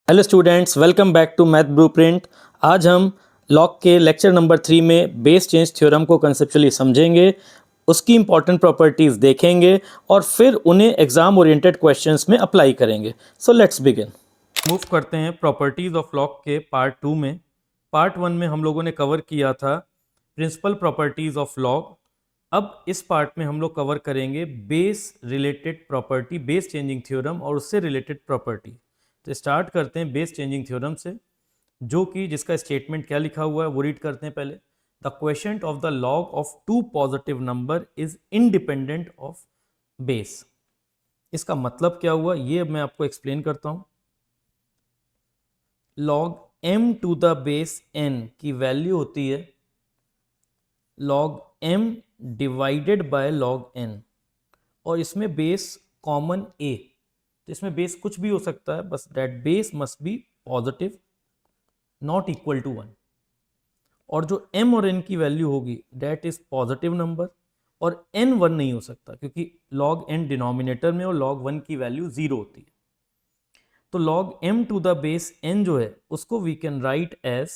Hello students, welcome back to Math Blueprint. आज हम log के लेक्चर नंबर 3 में बेस चेंज थ्योरम को कंसेप्चुअली समझेंगे, उसकी इंपॉर्टेंट प्रॉपर्टीज देखेंगे और फिर उन्हें एग्जाम ओरिएंटेड क्वेश्चंस में अप्लाई करेंगे। So let's begin. मूव करते हैं प्रॉपर्टीज ऑफ लॉग के पार्ट 2 में। पार्ट 1 में हम लोगों ने कवर किया था प्रिंसिपल प्रॉपर्टीज ऑफ लॉग। अब इस पार्ट में हम लोग कवर करेंगे base related property, base changing theorem और उससे रिलेटेड प्रॉपर्टी। तो स्टार्ट करते हैं बेस चेंजिंग थ्योरम से, जो कि जिसका स्टेटमेंट क्या लिखा हुआ है वो रीड करते हैं पहले। The question of the log of two positive number is independent of base. इसका मतलब क्या हुआ ये मैं आपको एक्सप्लेन करता हूं। Log m to the base n की वैल्यू होती है log m divided by log n, और इसमें बेस कॉमन a, तो इसमें बेस कुछ भी हो सकता है, बस that base must be positive not equal to 1। और जो m और n की वैल्यू होगी दैट इज पॉजिटिव नंबर, और n 1 नहीं हो सकता क्योंकि log n डिनोमिनेटर में और log 1 की वैल्यू 0 होती है। तो log m to the base n जो है उसको we can write as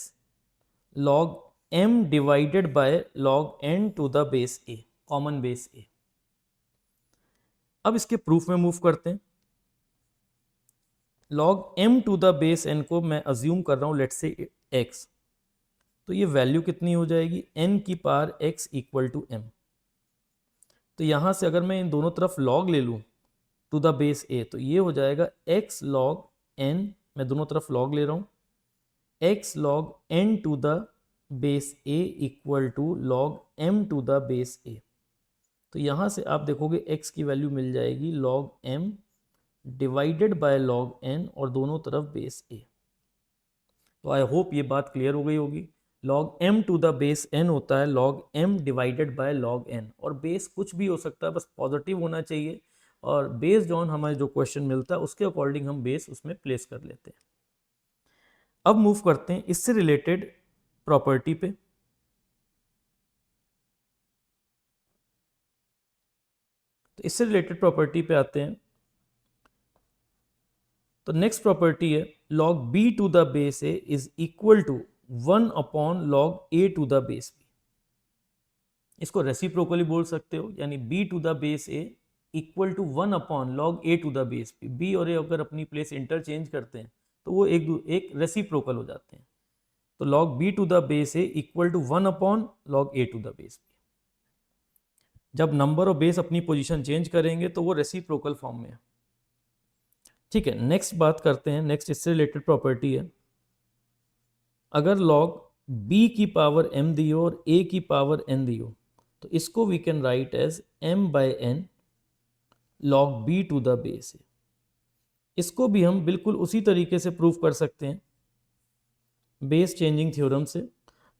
log m divided by log n to the base a, common base a। अब इसके प्रूफ में मूव करते हैं। log m to the base n को मैं अज्यूम कर रहा हूं लेट्स से x, तो ये वैल्यू कितनी हो जाएगी n की power x equal to m। तो यहां से अगर मैं इन दोनों तरफ log ले लूं टू द बेस a, तो ये हो जाएगा x log n, मैं दोनों तरफ log ले रहा हूं, x log n to the base a equal to log m to the base a। तो यहां से आप देखोगे x की वैल्यू मिल जाएगी log m divided by log n और दोनों तरफ बेस a। तो आई होप ये बात क्लियर हो गई होगी। log m to the base n होता है log m divided by log n, और बेस कुछ भी हो सकता है, बस पॉजिटिव होना चाहिए, और बेस्ड ऑन हमें जो क्वेश्चन मिलता है उसके अकॉर्डिंग हम बेस उसमें प्लेस कर लेते हैं। अब मूव करते हैं इससे रिलेटेड प्रॉपर्टी पे। तो इससे रिलेटेड प्रॉपर्टी पे आते हैं। तो नेक्स्ट प्रॉपर्टी है log b to the base a is equal to 1 upon log a to the base b। इसको रेसिप्रोकली बोल सकते हो, यानी b to the base a equal to 1 upon log a to the base b। b और a अगर अपनी place interchange करते हैं तो वो एक रेसिप्रोकल हो जाते हैं। तो log b to the base a equal to 1 upon log a to the base b। जब नंबर और बेस अपनी पोजीशन चेंज करेंगे तो वो रेसिप्रोकल फॉर्म में है। ठीक है, नेक्स्ट बात करते हैं। नेक्स्ट इससे रिलेटेड प्रॉपर्टी है, अगर log b की पावर m दी हो और a की पावर n दी हो, तो इसको we can write as m by n log b to the base a। इसको भी हम बिल्कुल उसी तरीके से प्रूव कर सकते हैं बेस चेंजिंग थ्योरम से।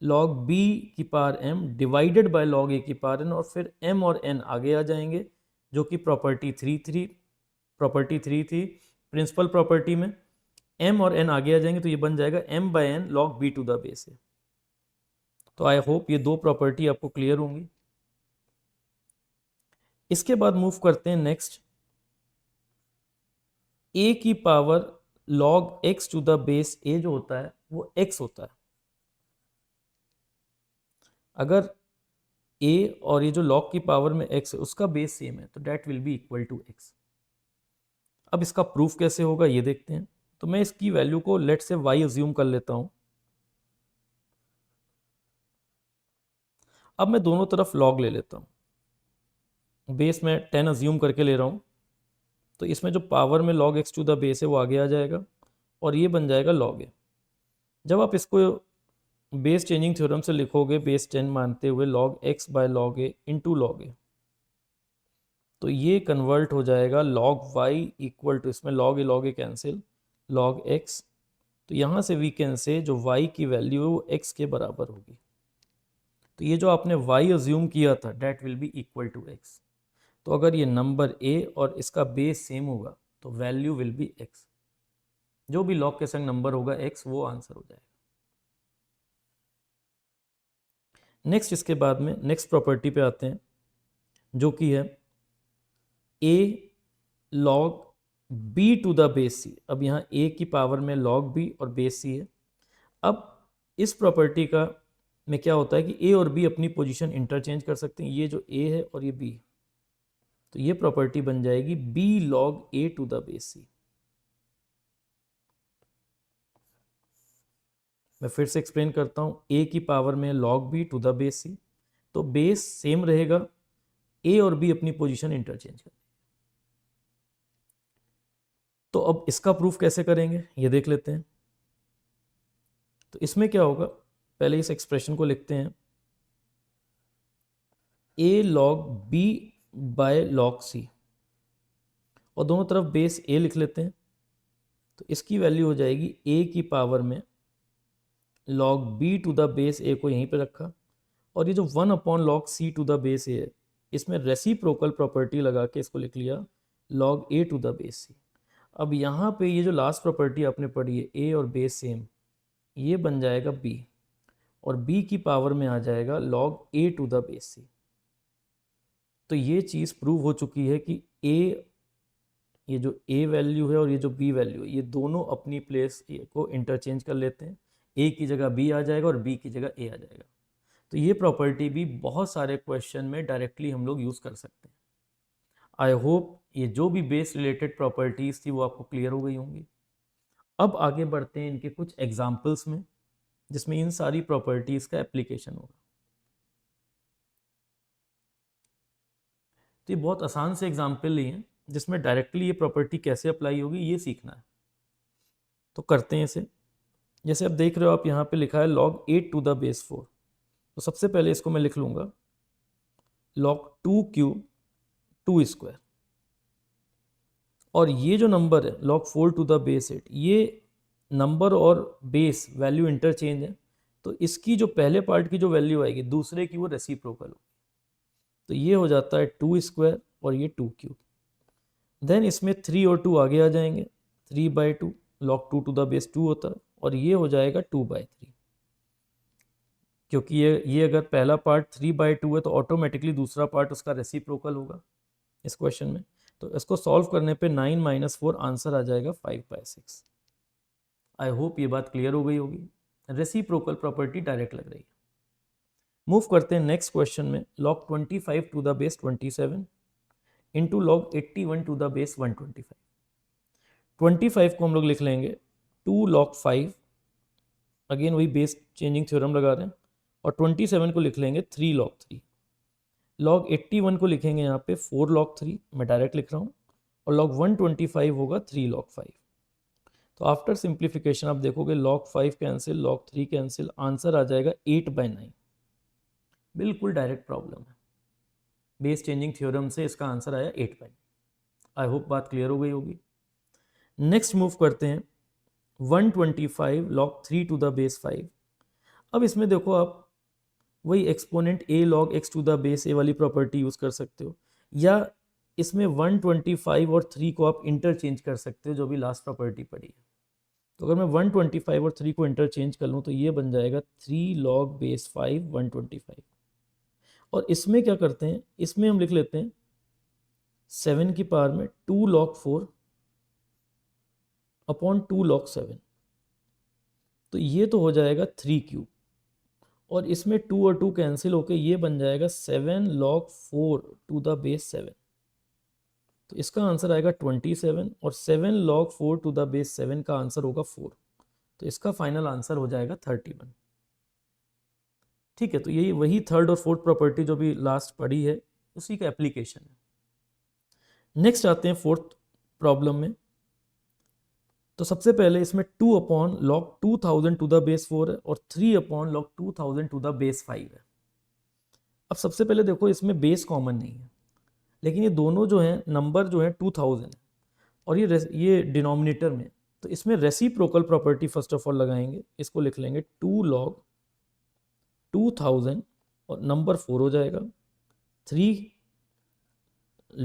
log b की power m divided by log a की पावर n, और फिर m और n आगे आ जाएंगे, जो कि प्रॉपर्टी 3 थी प्रिंसिपल प्रॉपर्टी में। m और n आगे आ जाएंगे तो ये बन जाएगा m by n log b to the base a। तो आई होप ये दो प्रॉपर्टी आपको क्लियर होंगी। इसके बाद मूव करते हैं नेक्स्ट, a की power log x to the base a जो होता है वो x होता है। अगर a और ये जो log की पावर में x है उसका बेस सेम है तो that will be equal to x। अब इसका प्रूफ कैसे होगा ये देखते हैं। तो मैं इसकी वैल्यू को लेट से y अज्यूम कर लेता हूं। अब मैं दोनों तरफ log ले लेता हूं। बेस में 10 अज्यूम करके ले रहा हूं, तो इसमें जो पावर में log x to the base है वो आगे आ जाएगा और ये बन जाएगा log a। जब आप इसको बेस चेंजिंग थ्योरम से लिखोगे बेस 10 मानते हुए log x by log a into log a, तो ये कन्वर्ट हो जाएगा log y इक्वल टू, इसमें log a cancel, log x। तो यहाँ से वी कैन से जो y की वैल्यू है वो x के बराबर होगी। तो ये जो आपने y अज्यूम किया था that will be equal to x। तो अगर ये नंबर a और इसका बेस सेम होगा तो वैल्यू विल बी x। जो भी log के संग नंबर होगा x वो आंसर हो जाएगा। नेक्स्ट इसके बाद में नेक्स्ट प्रॉपर्टी पे आते हैं, जो कि है a log b to the base c। अब यहाँ a की पावर में log b और बेस c है। अब इस प्रॉपर्टी का में क्या होता है कि a और b अपनी पोजीशन इंटरचेंज कर सकते हैं। ये जो a है और ये b, तो ये प्रॉपर्टी बन जाएगी b log a to the base c। मैं फिर से एक्सप्लेन करता हूँ, a की पावर में log b to the base c, तो बेस सेम रहेगा, a और b अपनी पोजीशन इंटरचेंज कर। तो अब इसका प्रूफ कैसे करेंगे ये देख लेते हैं। तो इसमें क्या होगा, पहले इस एक्सप्रेशन को लिखते हैं, a log b by log c, और दोनों तरफ बेस a लिख लेते हैं। तो इसकी वैल्यू हो जाएगी a की पावर में log b to the base a को यहीं पे रखा, और ये जो 1 upon log c to the base a है, इसमें रेसिप्रोकल प्रॉपर्टी लगा के इसको लिख लिया log a to the base c। अब यहाँ पे ये जो लास्ट प्रॉपर्टी आपने पढ़ी है a और बेस सेम, ये बन जाएगा b, और b की पावर में आ जाएगा log a to the base c। तो ये चीज़ प्रूव हो चुकी है कि a, ये जो a वैल्यू है और ये जो b वैल्यू है, ये दोनों अपनी प्लेस को इंटरचेंज कर लेते हैं। a की जगह b आ जाएगा और b की जगह a आ जाएगा। तो ये प्रॉपर्टी भी बहुत सारे क्वेश्चन में डायरेक्टली हम लोग यूज़ कर सकते हैं। आई होप ये जो भी बेस रिलेटेड प्रॉपर्टीज़ थी वो आपको क्लियर हो गई होंगी। अब आगे बढ़ते हैं इनके कुछ एग्जाम्पल्स में, जिसमें इन सारी प्रॉपर्टीज़ का एप्लीकेशन होगा। तो ये बहुत आसान से एग्जाम्पल लिए हैं, जिसमें डायरेक्टली ये प्रॉपर्टी कैसे अप्लाई होगी ये सीखना है। तो करते हैं इसे। जैसे आप देख रहे हो, आप यहाँ पे लिखा है log 8 टू द बेस 4। तो सबसे पहले इसको मैं लिख लूँगा log 2 क्यूब 2 स्क्वायर, और ये जो नंबर है log 4 टू द बेस 8, ये नंबर और बेस वैल्यू इंटरचेंज है, तो इसकी जो पहले पार्ट की जो वैल्यू आएगी दूसरे की वो रेसिप्रोकल होगी। तो ये हो जाता है 2 स्क्वायर और ये 2 क्यूब। देन इसमें 3 और 2 आगे आ जाएंगे, 3/2 log 2 टू द बेस 2 होता है, और ये हो जाएगा 2/3, क्योंकि ये अगर पहला पार्ट 3/2 है तो ऑटोमेटिकली दूसरा पार्ट उसका रेसिप्रोकल होगा इस क्वेश्चन में। तो इसको सॉल्व करने पे 9 - 4 आंसर आ जाएगा 5/6। आई होप ये बात क्लियर हो गई होगी। रेसिप्रोकल प्रॉपर्टी डायरेक्ट लग रही है। मूव करते हैं नेक्स्ट क्वेश्चन में, log 25 to the base 27 into log 81 to the base 125। 25 को हम लोग लिख लेंगे 2 log 5, अगेन वही बेस चेंजिंग थ्योरम लगा रहे हैं, और 27 को लिख लेंगे 3 log 3। log 81 को लिखेंगे यहाँ पे 4 log 3, मैं डायरेक्ट लिख रहा हूँ, और log 125 होगा 3 log 5। तो आफ्टर सिंप्लीफिकेशन आप देखोगे log 5 cancel, log 3 cancel, answer आ जाएगा 8/9। बिल्कुल डायरेक्ट प्रॉब्लम है, बेस चेंजिंग थ्योरम से इसका आंसर आया 8/9। आई होप बात क्लियर हो गई होगी। नेक्स्ट मूव करते हैं 125 log 3 टू द बेस 5। अब इसमें देखो, आप वही exponent a log x to the base a वाली प्रॉपर्टी यूज़ कर सकते हो, या इसमें 125 और 3 को आप इंटरचेंज कर सकते हो, जो भी लास्ट प्रॉपर्टी पड़ी है। तो अगर मैं 125 और 3 को इंटरचेंज कर लूँ तो ये बन जाएगा 3 log बेस 5 125। और इसमें क्या करते हैं, इसमें हम लिख लेते हैं 7 की पावर में 2 log 4 अपॉन 2 log 7। तो ये तो हो जाएगा 3 क्यूब, और इसमें 2 और 2 कैंसिल होके ये बन जाएगा 7 log 4 टू द बेस 7। तो इसका आंसर आएगा 27, और 7 log 4 टू द बेस 7 का आंसर होगा 4। तो इसका फाइनल आंसर हो जाएगा 31। ठीक है, तो यही वही थर्ड और फोर्थ प्रॉपर्टी जो भी लास्ट पढ़ी है उसी का एप्लीकेशन है। नेक्स्ट आते हैं फोर्थ प्रॉब्लम में। तो सबसे पहले इसमें 2 upon log 2000 to the base 4 है, और 3 upon log 2000 to the base 5 है। अब सबसे पहले देखो, इसमें बेस कॉमन नहीं है, लेकिन ये दोनों जो हैं नंबर जो है 2000 है, और ये डिनोमिनेटर में, तो इसमें reciprocal property first of all लगाएंगे। इसको लिख लेंगे 2 log 2000 और नंबर 4 हो जाएगा, 3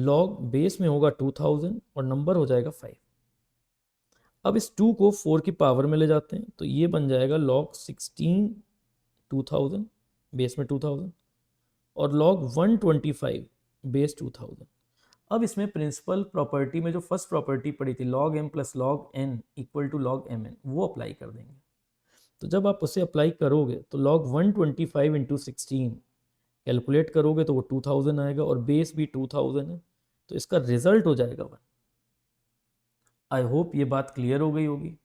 log बेस में होगा 2000 और नंबर हो जाएगा 5। अब इस 2 को 4 की पावर में ले जाते हैं, तो ये बन जाएगा log 16 2000 बेस में 2000, और log 125 बेस 2000। अब इसमें प्रिंसिपल प्रॉपर्टी में जो फर्स्ट प्रॉपर्टी पड़ी थी log m plus log n equal to log mn, वो अप्लाई कर देंगे। तो जब आप उसे अप्लाई करोगे तो log 125 इंटू 16 कैलकुलेट करोगे तो वो 2000 आएगा और बेस भी 2000 है, तो इसका रिजल्ट हो जाएगा 1। आई होप ये बात क्लियर हो गई होगी।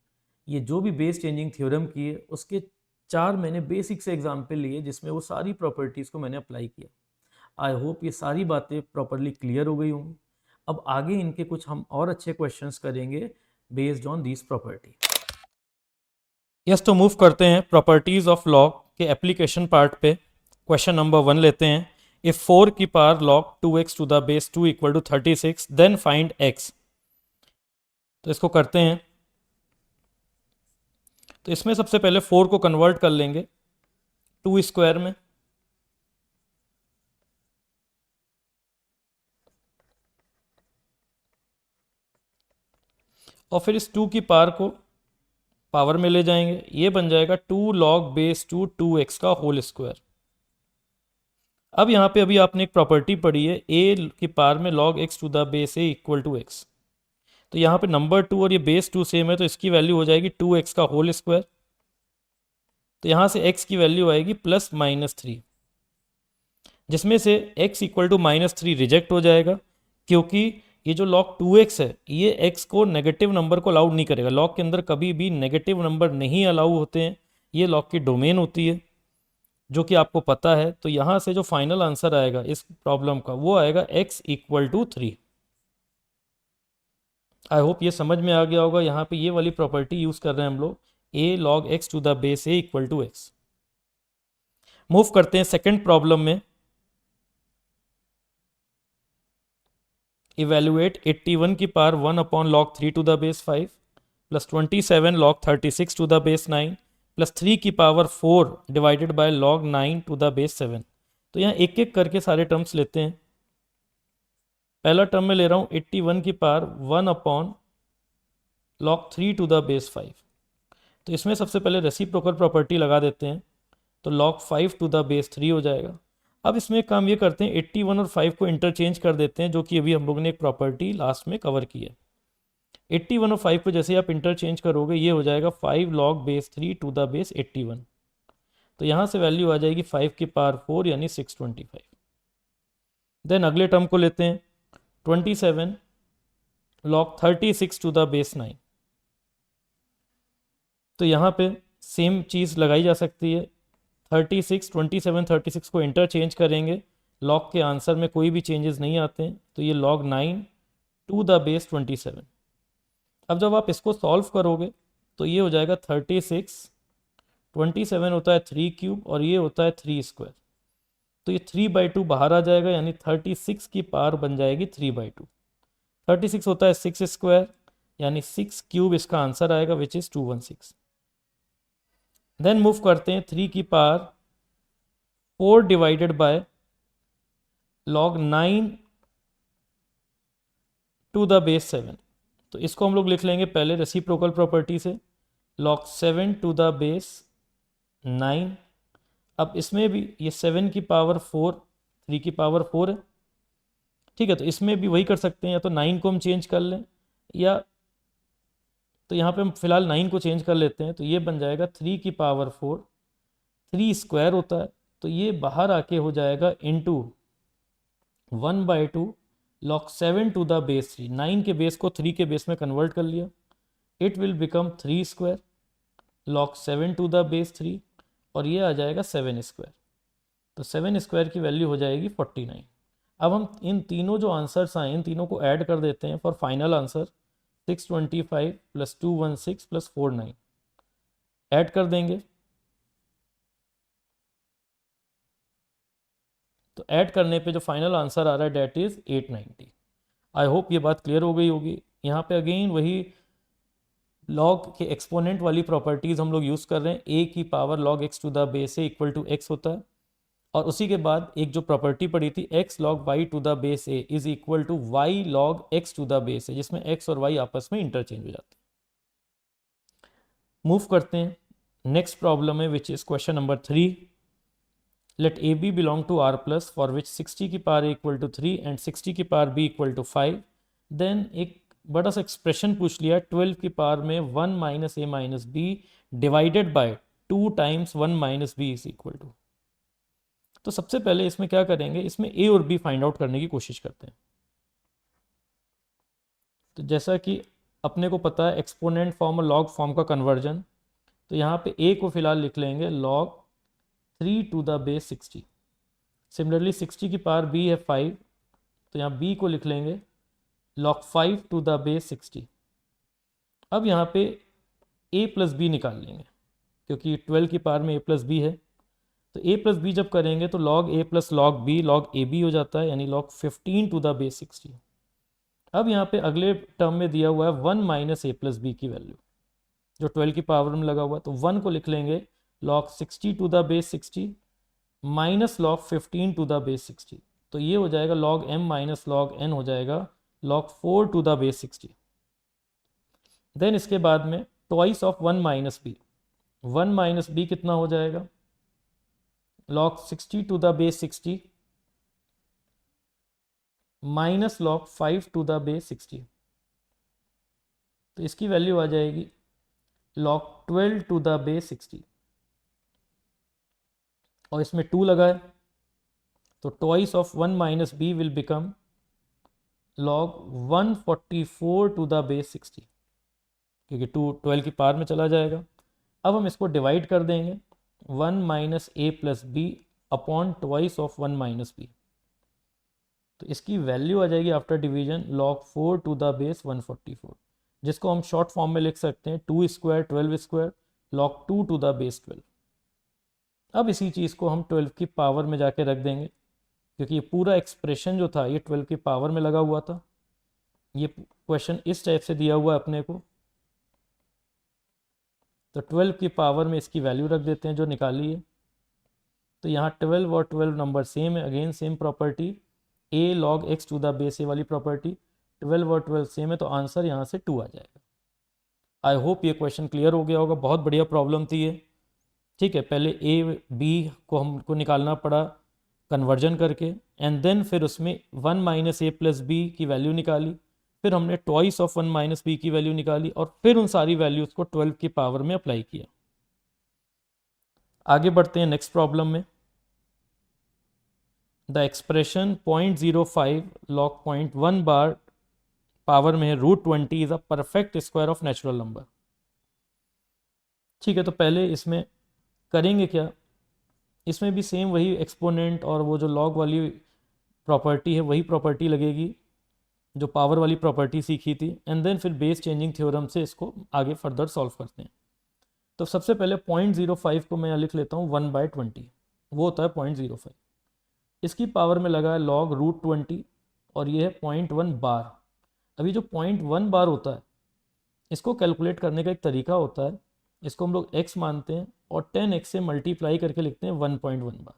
ये जो भी बेस चेंजिंग थ्योरम की है उसके 4 मैंने बेसिक से एग्जाम्पल लिए जिसमें वो सारी प्रॉपर्टीज़ को मैंने अप्लाई किया। आई होप ये सारी बातें प्रॉपरली क्लियर हो गई होंगी। अब आगे इनके कुछ हम और अच्छे क्वेश्चंस करेंगे based on this property. Yes, तो मूव करते हैं प्रॉपर्टीज ऑफ लॉग के एप्लीकेशन पार्ट पे। क्वेश्चन नंबर 1 लेते हैं। इफ 4 की power log 2x to the base 2 equal to 36 then find x। तो इसको करते हैं। तो इसमें सबसे पहले 4 को कन्वर्ट कर लेंगे 2 स्क्वायर में, और फिर इस 2 की पावर को पावर में ले जाएंगे। ये बन जाएगा 2 log बेस 2 2x का होल स्क्वायर। अब यहाँ पे अभी आपने एक प्रॉपर्टी पढ़ी है a की पावर में log x to the base a equal to x। तो यहाँ पे नंबर 2 और ये बेस 2 सेम है, तो इसकी वैल्यू हो जाएगी 2x का होल स्क्वायर। तो यहाँ से x की वैल्यू आएगी प्लस माइनस 3, जिसमें से x equal to minus 3 reject हो जाएगा, क्योंकि ये जो log 2x है ये x को नेगेटिव नंबर को अलाउड नहीं करेगा। log के अंदर कभी भी नेगेटिव नंबर नहीं अलाउ होते हैं, ये log की डोमेन होती है, जो कि आपको पता है। तो यहाँ से जो फाइनल आंसर आएगा इस प्रॉब्लम का वो आएगा x equal to 3। I hope ये समझ में आ गया होगा। यहाँ पे ये वाली प्रॉपर्टी यूज कर रहे हैं हम लोग, a log x to the base a equal to x। Move करते हैं सेकंड प्रॉब्लम में। इवेल्युएट 81 की power 1 upon log 3 to the base 5 plus 27 log 36 to the base 9 plus 3 की power 4 divided by log 9 to the base 7। तो यहाँ एक एक करके सारे टर्म्स लेते हैं। पहला टर्म में ले रहा हूँ 81 की power 1 upon log 3 to the base 5। तो इसमें सबसे पहले रेसिप्रोकल प्रॉपर्टी लगा देते हैं, तो log 5 टू द बेस 3 हो जाएगा। अब इसमें काम ये करते हैं 81 और 5 को इंटरचेंज कर देते हैं, जो कि अभी हम लोगों ने एक प्रॉपर्टी लास्ट में कवर की है। 81 और 5 को जैसे आप इंटरचेंज करोगे ये हो जाएगा 5 log base 3 to the base 81। तो यहाँ से वैल्यू आ जाएगी 5 की पावर 4 यानी 625। देन अगले टर्म को लेते हैं 27 log 36 टू द बेस 9। तो यहाँ पे सेम चीज़ लगाई जा सकती है। 27 36 को इंटरचेंज करेंगे, log के आंसर में कोई भी चेंजेस नहीं आते हैं, तो ये log 9 टू द बेस 27। अब जब आप इसको सॉल्व करोगे तो ये हो जाएगा 36, 27 होता है 3 क्यूब और ये होता है 3 स्क्वायर। तो ये 3/2 बाहर आ जाएगा, यानी 36 की पावर बन जाएगी 3/2। 36 होता है 6 स्क्वायर, यानी 6 क्यूब इसका आंसर आएगा, विच इज़ 216। देन मूव करते हैं 3 की power 4 divided by log 9 to the base 7। तो इसको हम लोग लिख लेंगे पहले रेसिप्रोकल प्रॉपर्टी से, log 7 टू द बेस 9। अब इसमें भी ये 7 की पावर 4 3 की पावर 4 है, ठीक है। तो इसमें भी वही कर सकते हैं, या तो 9 को हम चेंज कर लें, या तो यहाँ पे हम फिलहाल 9 को चेंज कर लेते हैं। तो ये बन जाएगा 3 की पावर 4, 3 स्क्वायर होता है, तो ये बाहर आके हो जाएगा into 1/2 log 7 to the base 3। 9 के बेस को 3 के बेस में कन्वर्ट कर लिया, it will become 3 square log 7 to the base 3, और ये आ जाएगा 7 स्क्वायर। तो 7 स्क्वायर की वैल्यू हो जाएगी 49। अब हम इन तीनों जो आंसर्स आए इन तीनों को ऐड कर देते हैं for final answer. 625 plus 216 plus 49 add कर देंगे। तो ऐड करने पे जो फाइनल आंसर आ रहा है डेट इज 890। आई होप ये बात क्लियर हो गई होगी। यहाँ पे अगेन वही लॉग के एक्सपोनेंट वाली प्रॉपर्टीज हम लोग यूज़ कर रहे हैं। ए की power log x to the base a equal to x होता है, और उसी के बाद एक जो प्रॉपर्टी पड़ी थी x log y to the base a is equal to y log x to the base a, जिसमें x और y आपस में इंटरचेंज हो जाते हैं। मूव करते हैं नेक्स्ट प्रॉब्लम है, which is question number 3। Let a b belong to R plus for which 60 की पावर इक्वल टू 3 एंड 60 की power b equal to 5। Then एक बड़ा सा एक्सप्रेशन पूछ लिया 12 की पावर में 1 minus a minus b divided by 2 times 1 minus b is equal to. तो सबसे पहले इसमें क्या करेंगे, इसमें ए और बी फाइंड आउट करने की कोशिश करते हैं। तो जैसा कि अपने को पता है एक्सपोनेंट फॉर्म और लॉग फॉर्म का कन्वर्जन, तो यहाँ पे ए को फिलहाल लिख लेंगे log 3 to the base 60। Similarly 60 की पावर बी है 5, तो यहाँ बी को लिख लेंगे log 5 टू द बेस 60। अब यहाँ पे a प्लस बी निकाल लेंगे क्योंकि 12 की पावर में a प्लस बी है, तो a प्लस बी जब करेंगे तो log a plus log b log a b हो जाता है, यानी log 15 टू द बेस 60। अब यहाँ पे अगले टर्म में दिया हुआ है 1 माइनस ए प्लस बी की वैल्यू जो 12 की पावर में लगा हुआ है, तो 1 को लिख लेंगे log 60 to the base 60 minus log 15 to the base 60। तो ये हो जाएगा log m minus log n हो जाएगा log 4 to the base 60। Then इसके बाद में twice of 1 minus b, 1 minus b कितना हो जाएगा log 60 to the base 60 minus log 5 to the base 60। तो इसकी वैल्यू आ जाएगी log 12 टू द बेस 60 और इसमें 2 लगा है, तो twice of 1 minus b will become log 144 to the base 60 क्योंकि 2 12 की पावर में चला जाएगा। अब हम इसको डिवाइड कर देंगे 1 minus a plus b upon twice of 1 minus b, तो इसकी वैल्यू आ जाएगी after division log 4 to the base 144, जिसको हम शॉर्ट फॉर्म में लिख सकते हैं 2 square 12 square log 2 to the base 12। अब इसी चीज़ को हम 12 की पावर में जाके रख देंगे क्योंकि ये पूरा एक्सप्रेशन जो था ये 12 की पावर में लगा हुआ था। ये क्वेश्चन इस टाइप से दिया हुआ है अपने को, तो 12 की पावर में इसकी वैल्यू रख देते हैं जो निकाली है। तो यहाँ 12 और 12 नंबर सेम है, again same property a log x to the base a वाली प्रॉपर्टी, 12 और 12 सेम है, तो आंसर यहाँ से 2 आ जाएगा। आई होप ये क्वेश्चन क्लियर हो गया होगा। बहुत बढ़िया प्रॉब्लम थी ये, ठीक है। पहले a b को हमको निकालना पड़ा कन्वर्जन करके, एंड देन फिर उसमें 1 माइनस ए प्लस बी की वैल्यू निकाली, फिर हमने ट्वाइस ऑफ 1 माइनस बी की वैल्यू निकाली और फिर उन सारी वैल्यूज़ को 12 की पावर में अप्लाई किया। आगे बढ़ते हैं नेक्स्ट प्रॉब्लम में। The expression 0.05 log 0.1 bar power में √20 is a perfect square of natural number. ठीक है, तो पहले इसमें करेंगे क्या, इसमें भी सेम वही एक्सपोनेंट और वो जो लॉग वाली प्रॉपर्टी है वही प्रॉपर्टी लगेगी जो पावर वाली प्रॉपर्टी सीखी थी, एंड देन फिर बेस चेंजिंग थ्योरम से इसको आगे फर्दर सॉल्व करते हैं। तो सबसे पहले 0.05 को मैं लिख लेता हूँ 1/20, वो होता है 0.05। इसकी पावर में लगा है log √20 और ये है 0.1 बार। अभी जो 0.1 बार होता है इसको कैलकुलेट करने का एक तरीका होता है, इसको हम लोग x मानते हैं और 10x से मल्टीप्लाई करके लिखते हैं 1.1 बार।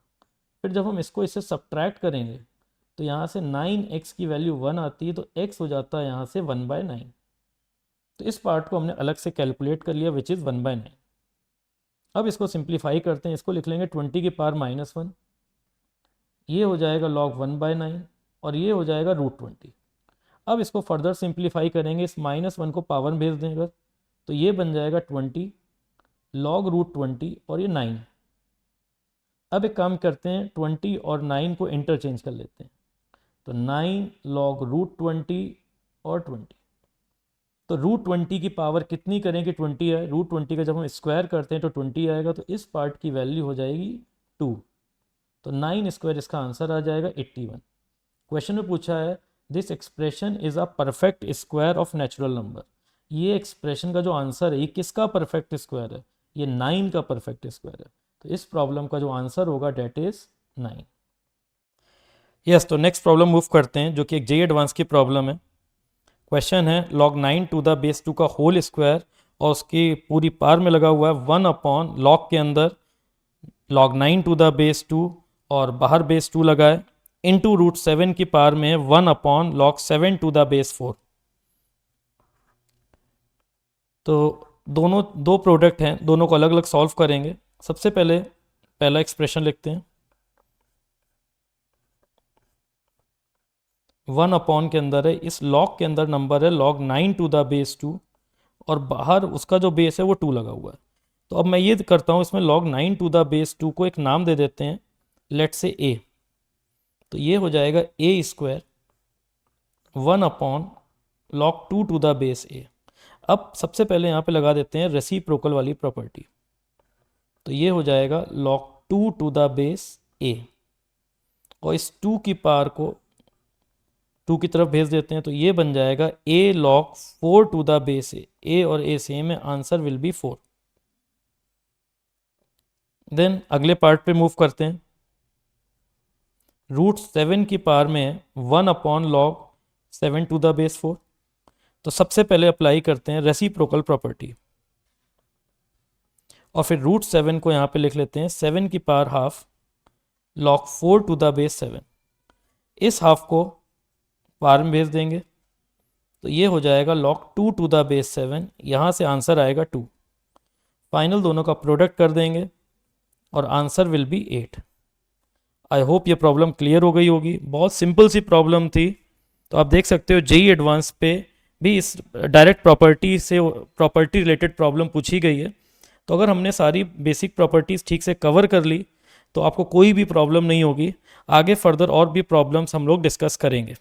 फिर जब हम इसको इससे सब्ट्रैक्ट करेंगे तो यहाँ से 9x की वैल्यू 1 आती है, तो x हो जाता है यहाँ से 1/9। तो इस पार्ट को हमने अलग से कैलकुलेट कर लिया विच इज़ 1/9। अब इसको सिंप्लीफाई करते हैं, इसको लिख लेंगे 20 की पावर -1, ये हो जाएगा log 1/9 और ये हो जाएगा √20। अब इसको फर्दर सिंप्लीफाई करेंगे, इस -1 को पावर में भेज देंगे तो ये बन जाएगा 20 log √20 और ये 9। अब एक काम करते हैं 20 और 9 को इंटरचेंज कर लेते हैं, तो 9 log √20 और 20। तो √20 की पावर कितनी करें कि 20 है, √20 का जब हम स्क्वायर करते हैं तो 20 आएगा, तो इस पार्ट की वैल्यू हो जाएगी 2, तो 9 स्क्वायर इसका आंसर आ जाएगा 81। क्वेश्चन में पूछा है this expression is a perfect square of natural number. ये एक्सप्रेशन का जो आंसर है ये किसका परफेक्ट स्क्वायर है, ये 9 का परफेक्ट स्क्वायर है। तो इस प्रॉब्लम का जो आंसर होगा डेट इज 9। यस, तो नेक्स्ट प्रॉब्लम मूव करते हैं जो कि एक जे एडवांस की प्रॉब्लम है। क्वेश्चन है log 9 टू द बेस 2 का होल स्क्वायर और उसकी पूरी पावर में लगा हुआ है 1 अपॉन log के अंदर log 9 टू द बेस 2 और बाहर बेस 2 लगा है इंटू √7 की पावर में 1 upon log 7 to the base 4। तो दोनों दो प्रोडक्ट हैं, दोनों को अलग अलग सॉल्व करेंगे। सबसे पहले पहला एक्सप्रेशन लिखते हैं 1 अपॉन के अंदर है, इस लॉग के अंदर नंबर है log 9 टू द बेस 2 और बाहर उसका जो बेस है वो 2 लगा हुआ है। तो अब मैं ये करता हूँ, इसमें log 9 टू द बेस 2 को एक नाम दे देते हैं, लेट से a। तो ये हो जाएगा a square 1 upon log 2 to the base a। अब सबसे पहले यहाँ पे लगा देते हैं रेसिप्रोकल वाली प्रॉपर्टी। तो ये हो जाएगा log 2 to the base a और इस 2 की पावर को 2 की तरफ भेज देते हैं, तो ये बन जाएगा a log 4 to the base a और a सेम है, आंसर विल बी 4। देन अगले पार्ट पे मूव करते हैं। रूट 7 की पावर में 1 upon log 7 to the base 4। तो सबसे पहले अप्लाई करते हैं रेसिप्रोकल प्रॉपर्टी और फिर रूट 7 को यहाँ पे लिख लेते हैं 7 की power half log 4 to the base 7। इस हाफ को पावर में भेज देंगे, तो ये हो जाएगा log 2 टू द बेस 7, यहाँ से आंसर आएगा 2। फाइनल दोनों का प्रोडक्ट कर देंगे और answer will B 8। I hope ये प्रॉब्लम क्लियर हो गई होगी, बहुत सिंपल सी प्रॉब्लम थी। तो आप देख सकते हो जेईई एडवांस पे भी इस डायरेक्ट प्रॉपर्टी रिलेटेड प्रॉब्लम पूछी गई है। तो अगर हमने सारी बेसिक प्रॉपर्टीज़ ठीक से कवर कर ली तो आपको कोई भी प्रॉब्लम नहीं होगी। आगे फर्दर और भी प्रॉब्लम्स हम लोग डिस्कस करेंगे।